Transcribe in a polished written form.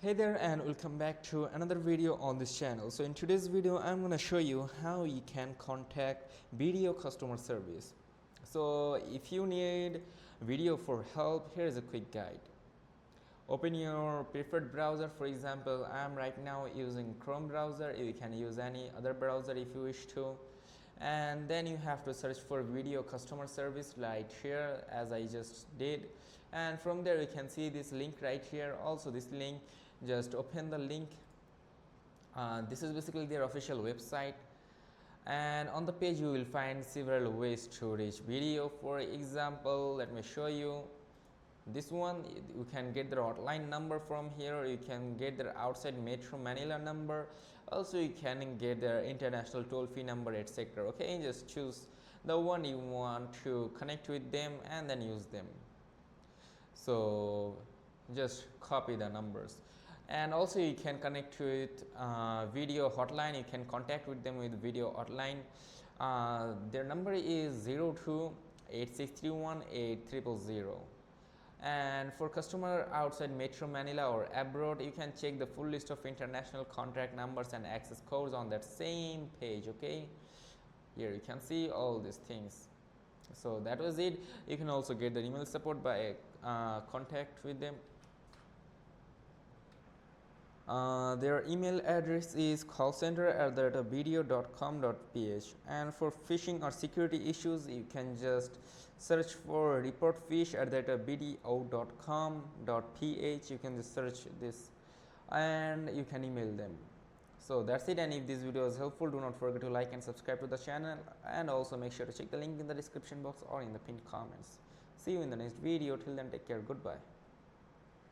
Hey there and welcome back to another video on this channel. So in today's video I'm going to show you how you can contact BDO customer service. So if you need video for help, here is a quick guide. Open your preferred browser. For example, I'm right now using Chrome browser. You can use any other browser if you wish to. And then you have to search for video customer service right here, as I just did, and from there you can see this link right here. Also this link, just open the link. This is basically their official website, and on the page you will find several ways to reach BDO. For example, let me show you this one. You can get their hotline number from here. You can get their outside Metro Manila number. Also you can get their international toll-free number, etc. Okay, just choose the one you want to connect with them and then use them. So just copy the numbers, and also you can connect with video hotline. You can contact with them with video hotline. Their number is 02-8631-8000. And for customer outside Metro Manila or abroad, you can check the full list of international contact numbers and access codes on that same page. Okay, here you can see all these things. So that was it. You can also get the email support by contact with them. Their email address is callcenter@bdo.com.ph, and for phishing or security issues you can just search for report phish at bdo.com.ph. You can just search this and you can email them. So that's it, and if this video is helpful, do not forget to like and subscribe to the channel, and also make sure to check the link in the description box or in the pinned comments. See you in the next video. Till then, take care. Goodbye.